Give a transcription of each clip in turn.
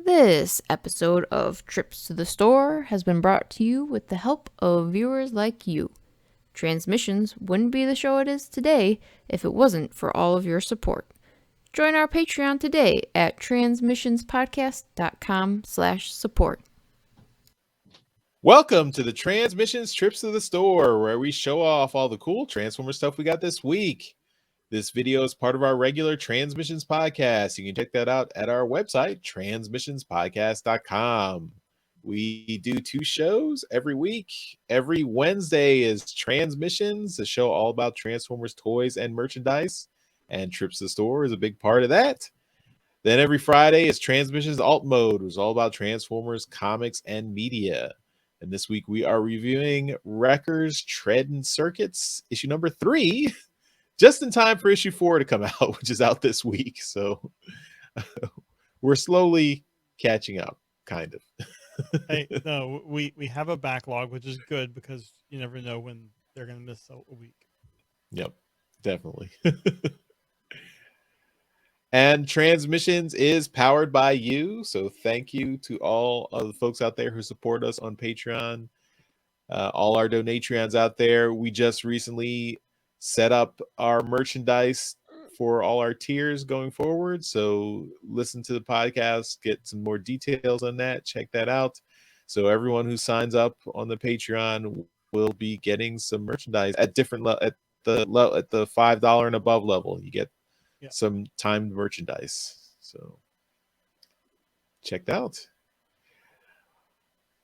This episode of Trips to the Store has been brought to you with the help of viewers like you. Transmissions wouldn't be the show it is today if it wasn't for all of your support. Join our Patreon today at transmissionspodcast.com/support. Welcome to the Transmissions Trips to the Store, where we show off all the cool Transformer stuff we got this week. This video is part of our regular Transmissions podcast. You can check that out at our website, transmissionspodcast.com. We do 2 shows every week. Every Wednesday is Transmissions, a show all about Transformers toys and merchandise, and Trips to the Store is a big part of that. Then every Friday is Transmissions Alt Mode, which is all about Transformers, comics, and media. And this week we are reviewing Wreckers Treading Circuits, issue number 3, just in time for issue 4 to come out, which is out this week. So we're slowly catching up, kind of. Hey, no, we have a backlog, which is good because you never know when they're going to miss a week. Yep, definitely. And Transmissions is powered by you. So thank you to all of the folks out there who support us on Patreon. All our Donatrions out there. We just recently set up our merchandise for all our tiers going forward. So listen to the podcast, get some more details on that. Check that out. So everyone who signs up on the Patreon will be getting some merchandise at different at the $5 and above level. You get some timed merchandise. So check that out.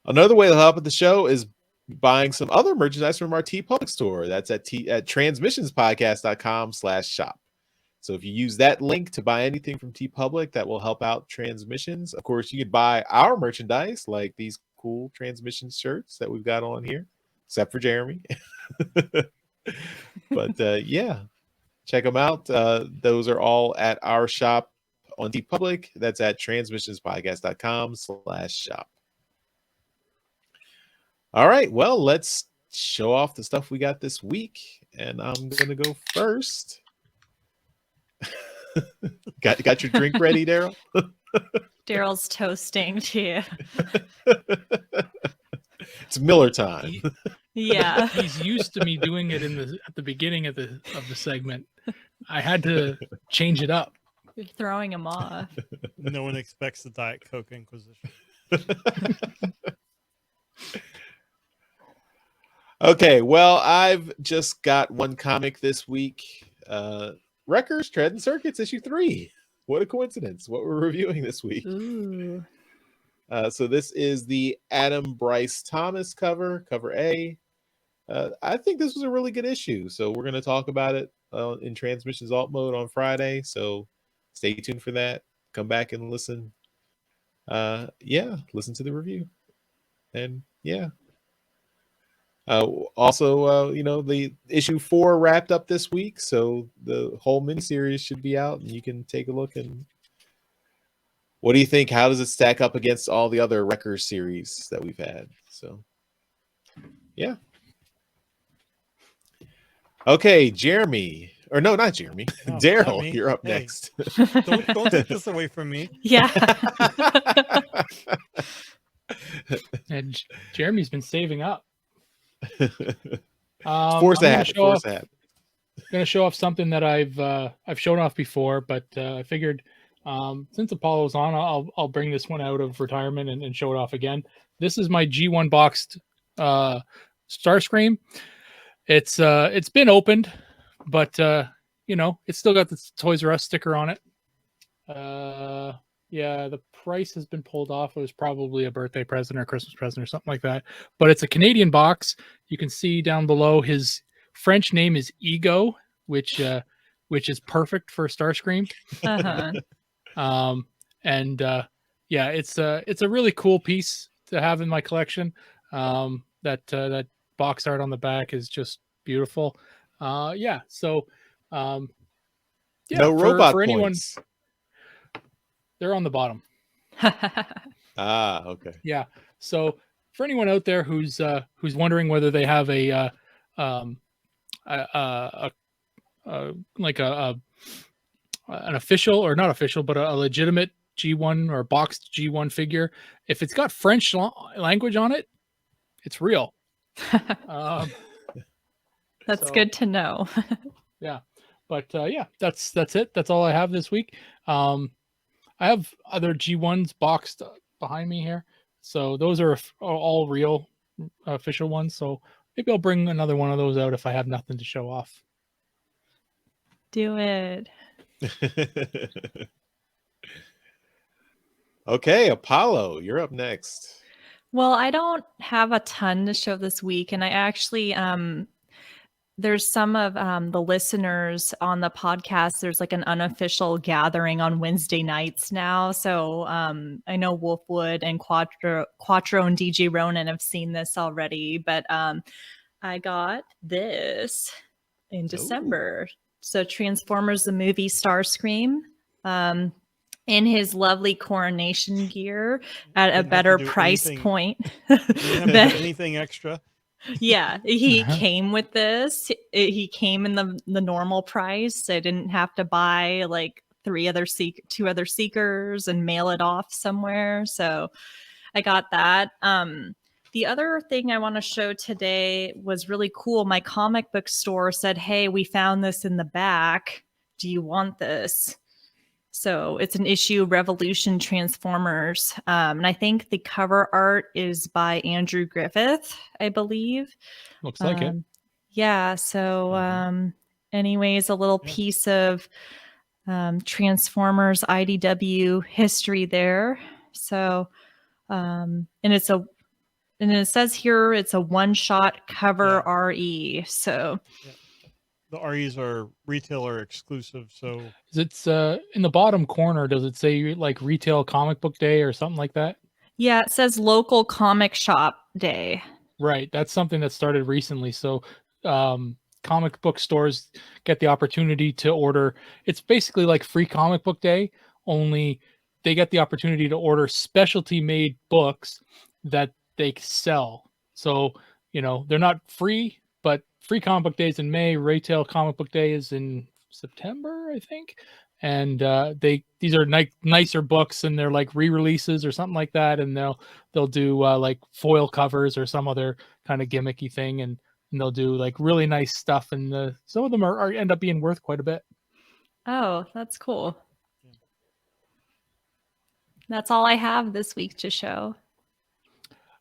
Another way to help with the show is buying some other merchandise from our TeePublic store. That's at transmissionspodcast.com/shop. So if you use that link to buy anything from TeePublic, that will help out Transmissions. Of course, you could buy our merchandise, like these cool Transmissions shirts that we've got on here, except for Jeremy. But yeah, check them out. Those are all at our shop on TeePublic. That's at transmissionspodcast.com/shop. All right, well, let's show off the stuff we got this week, and I'm going to go first. got your drink ready, Darryl? Darryl's toasting to you. It's Miller time. Yeah. He's used to me doing it at the beginning of the segment. I had to change it up. You're throwing him off. No one expects the Diet Coke Inquisition. Okay, well, I've just got one comic this week. Wreckers Treading Circuits, issue 3. What a coincidence. What we're reviewing this week. Ooh. So this is the Adam Bryce Thomas cover A. I think this was a really good issue. So we're going to talk about it in Transmissions Alt Mode on Friday. So stay tuned for that. Come back and listen. Listen to the review. And yeah. Also, the issue 4 wrapped up this week, so the whole miniseries should be out, and you can take a look. And what do you think? How does it stack up against all the other Wreckers series that we've had? So, yeah. Okay, Jeremy, or no, not Jeremy, Oh, Darryl, not you're up Hey. next. Don't take this away from me. Yeah. And Jeremy's been saving up. Force a hat. I'm going to show off something that I've shown off before, but I figured since Apollo's on, I'll bring this one out of retirement and show it off again. This is my G1 boxed Starscream. It's been opened, but it's still got the Toys R Us sticker on it. Yeah, the price has been pulled off. It was probably a birthday present or Christmas present or something like that. But it's a Canadian box. You can see down below his French name is Ego, which is perfect for Starscream. Uh-huh. It's a really cool piece to have in my collection. That box art on the back is just beautiful. No robot for anyone, points. they're on the bottom. Okay. Yeah. So for anyone out there who's wondering whether they have an official, or not official, but a legitimate G1 or boxed G1 figure, if it's got French language on it, it's real. That's so- good to know. Yeah, but yeah, that's it. That's all I have this week. I have other G1s boxed behind me here, so those are all real official ones. So maybe I'll bring another one of those out if I have nothing to show off. Do it. Okay, Apollo, you're up next. Well, I don't have a ton to show this week, and I actually there's some of the listeners on the podcast. There's like an unofficial gathering on Wednesday nights now. So I know Wolfwood and Quattro and DJ Ronan have seen this already, but I got this in December. So Transformers the movie Starscream in his lovely coronation gear at a Didn't have to better do price anything- point. Didn't have to than- do anything extra. yeah, he Uh-huh. came with this. He came in the normal price. I didn't have to buy like two other seekers and mail it off somewhere. So I got that. The other thing I want to show today was really cool. My comic book store said, "Hey, we found this in the back. Do you want this?" So it's an issue Revolution Transformers. And I think the cover art is by Andrew Griffith, I believe. Looks like it. Yeah. So, Mhm. anyways, a little Yeah. piece of Transformers IDW history there. So, and it says here it's a one-shot cover RE. So The REs are retailer exclusive, so It's in the bottom corner. Does it say like retail comic book day or something like that? yeah, it says local comic shop day. Right. That's something that started recently. So comic book stores get the opportunity to order. It's basically like free comic book day, only they get the opportunity to order specialty made books that they sell. So, they're not free, but free comic book day is in May, retail comic book day is in September, I think. And these are nicer books, and they're like re-releases or something like that, and they'll do like foil covers or some other kind of gimmicky thing, and they'll do like really nice stuff, and some of them are end up being worth quite a bit. Oh, that's cool. That's all I have this week to show.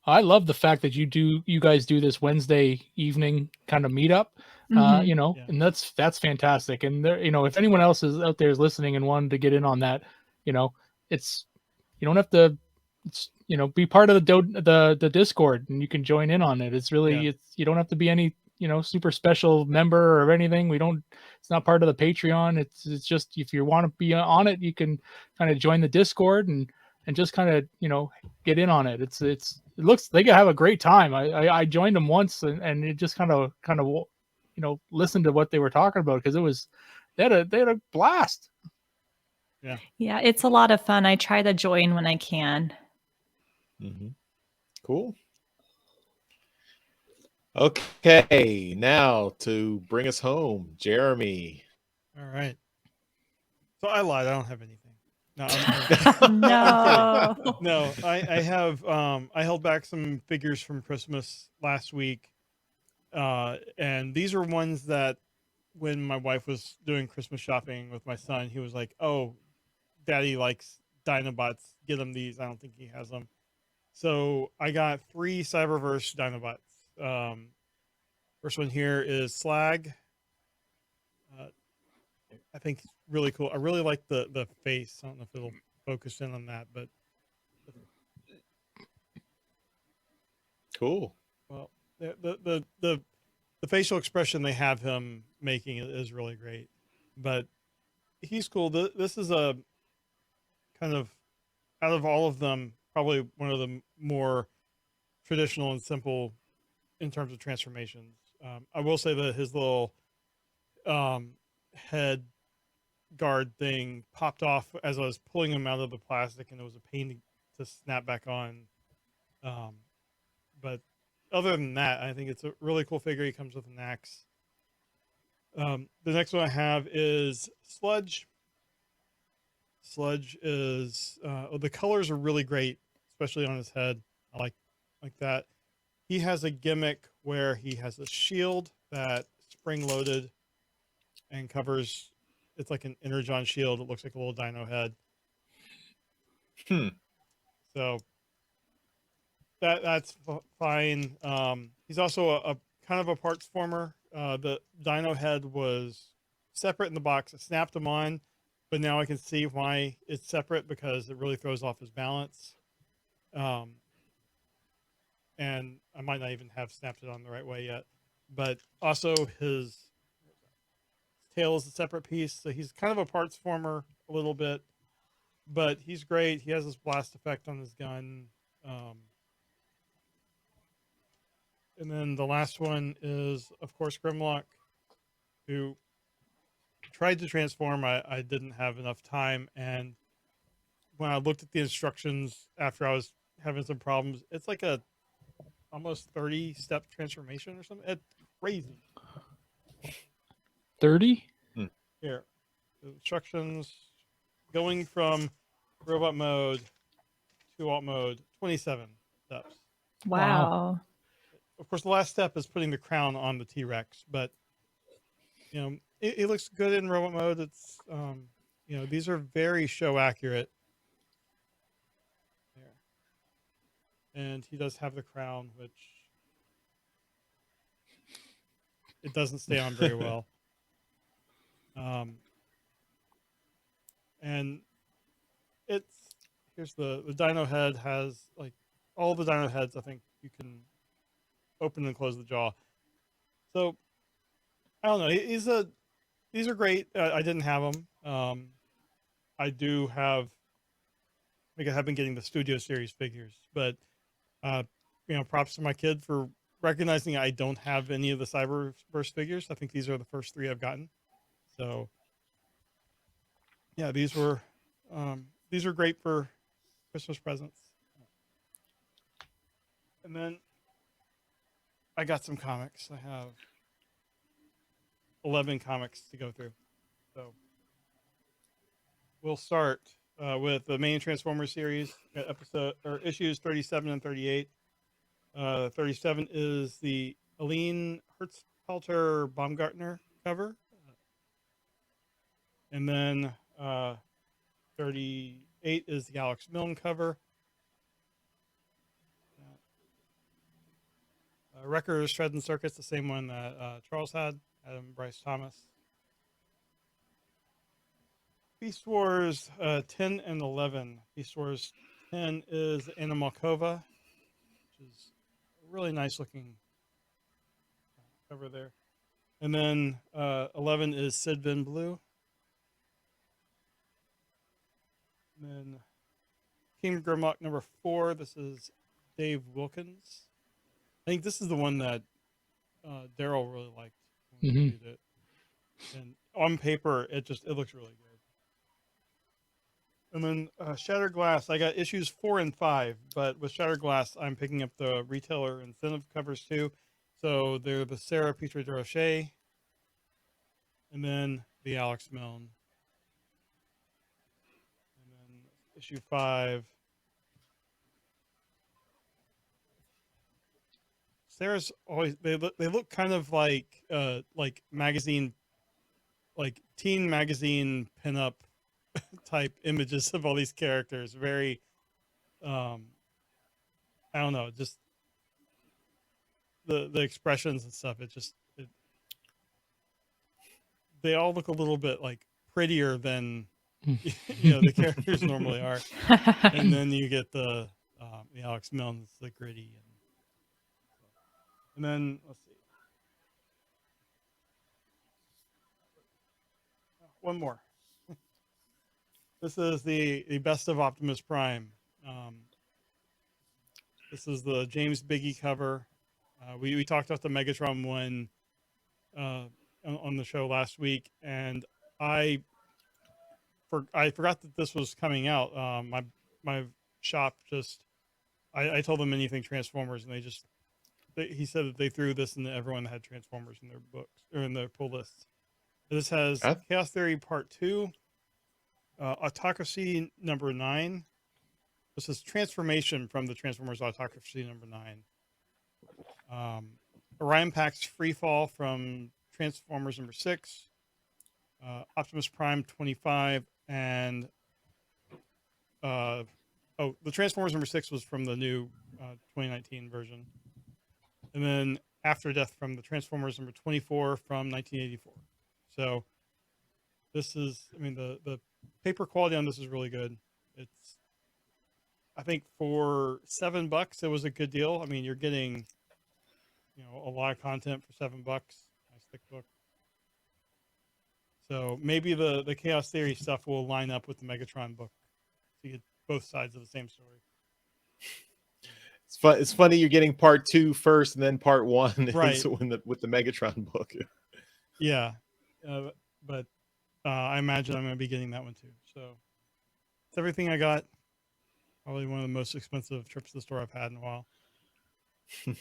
I love the fact that you guys do this Wednesday evening kind of meetup, Mhm. Yeah. and that's fantastic. And there, if anyone else is out there is listening and wanted to get in on that, it's you don't have to, be part of the Discord, and you can join in on it. It's really you don't have to be any super special member or anything. It's not part of the Patreon. It's just if you want to be on it, you can kind of join the Discord and just kind of get in on it. It looks they have a great time. I joined them once, and it just kind of listened to what they were talking about, because they had a blast. Yeah, it's a lot of fun. I try to join when I can. Mhm. Cool. Okay, now to bring us home, Jeremy. all right. So I lied. I don't have anything. No, No. no. I have. I held back some figures from Christmas last week, and these are ones that when my wife was doing Christmas shopping with my son, he was like, "Oh, Daddy likes Dinobots. Get him these. I don't think he has them." So I got 3 Cyberverse Dinobots. First one here is Slag. I think it's really cool. I really like the face. I don't know if it'll focus in on that, but Cool. well, the facial expression they have him making is really great. But he's cool. This is a kind of, out of all of them, probably one of the more traditional and simple in terms of transformations. I will say that his little head guard thing popped off as I was pulling him out of the plastic, and it was a pain to snap back on. But other than that, I think it's a really cool figure. He comes with an axe. The next one I have is Sludge. Sludge is the colors are really great, especially on his head. I like that. He has a gimmick where he has a shield that spring loaded and covers. It's like an energon shield. It looks like a little dino head. Hmm. So that's fine. He's also a kind of a parts former. The dino head was separate in the box. I snapped him on, but now I can see why it's separate because it really throws off his balance. And I might not even have snapped it on the right way yet. But also his tail is a separate piece, so he's kind of a parts former a little bit, but he's great. He has this blast effect on his gun. And then the last one is, of course, Grimlock, who tried to transform. I didn't have enough time, and when I looked at the instructions after I was having some problems, it's like a almost 30-step transformation or something. It's crazy. 30? Here, the instructions going from robot mode to alt mode, 27 steps. Wow. Of course, the last step is putting the crown on the T-Rex, but you know, it looks good in robot mode. It's you know, these are very show accurate. There. And he does have the crown, which it doesn't stay on very well. And it's here's the dino head has like all the dino heads. I think you can open and close the jaw. So I don't know. These are great. I didn't have them. I do have. Like I have been getting the Studio Series figures, but you know, props to my kid for recognizing I don't have any of the Cyberverse figures. I think these are the first 3 I've gotten. So yeah, these were great for Christmas presents. And then I got some comics. I have 11 comics to go through. So we'll start with the main Transformers series, episode or issues 37 and 38. 37 is the Aline Hertzpelter Baumgartner cover. And then 38 is the Alex Milne cover. Wreckers, Shreds and Circuits, the same one that Charles had, Adam Bryce Thomas. Beast Wars 10 and 11. Beast Wars 10 is Anna Malkova, which is a really nice looking cover there. And then 11 is Sid Vin Blue. And then King Grimlock number 4. This is Dave Wilkins. I think this is the one that Darryl really liked when we reviewed it. And on paper, it looks really good. And then Shattered Glass, I got issues 4 and 5, but with Shattered Glass, I'm picking up the retailer incentive covers too. So they're the Sarah Petrie Roche, and then the Alex Milne. And then issue 5. Sarah's always they look kind of like magazine, like teen magazine pinup type images of all these characters. Very I don't know, just the expressions and stuff. They all look a little bit like prettier than you know the characters normally are. And then you get the Alex Milne's, the gritty, and then let's see, one more. This is the best of Optimus Prime. This is the James Biggie cover. We talked about the Megatron one on the show last week, and I forgot that this was coming out. My shop just I told them anything Transformers, and he said that they threw this into everyone that had Transformers in their books or in their pull lists. This has Chaos Theory Part 2, Autocracy number 9. This is transformation from the Transformers Autocracy number 9. Orion Pax Freefall from Transformers number 6. Optimus Prime 25, and the Transformers number 6 was from the new 2019 version, and then After Death from the Transformers number 24 from 1984. So this is, I mean, the paper quality on this is really good. It's, I think for $7 it was a good deal. I mean, you're getting, you know, a lot of content for $7. Nice thick book. So maybe the Chaos Theory stuff will line up with the Megatron book, so you get both sides of the same story. It's funny you're getting part 2 first, and then part 1 Right. is with the Megatron book. Yeah, but I imagine I'm going to be getting that one too. So it's everything I got. Probably one of the most expensive trips to the store I've had in a while. So.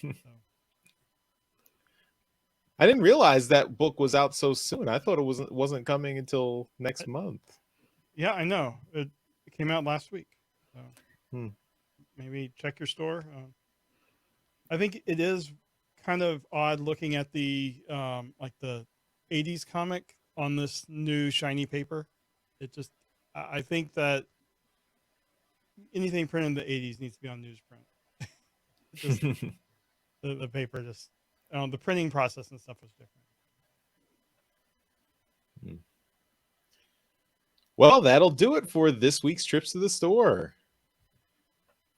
I didn't realize that book was out so soon. I thought it wasn't coming until next month. Yeah, I know. It came out last week. So maybe check your store. I think it is kind of odd looking at the like the 80s comic on this new shiny paper. It just, I think that anything printed in the 80s needs to be on newsprint. Just, the paper just, the printing process and stuff was different. Well, that'll do it for this week's Trips to the Store.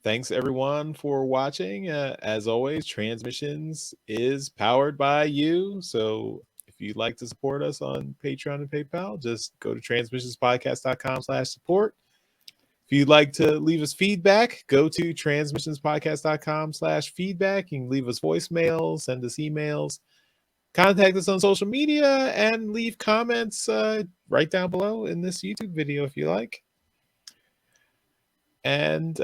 Thanks everyone for watching. As always, Transmissions is powered by you. So if you'd like to support us on Patreon and PayPal, just go to transmissionspodcast.com/support. If you'd like to leave us feedback, go to transmissionspodcast.com/feedback. You can leave us voicemails, send us emails, contact us on social media, and leave comments right down below in this YouTube video if you like. And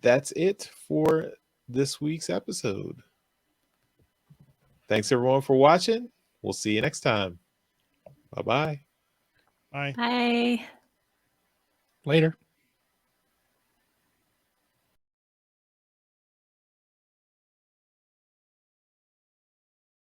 that's it for this week's episode. Thanks everyone for watching. We'll see you next time. Bye-bye. Bye. Bye. Later.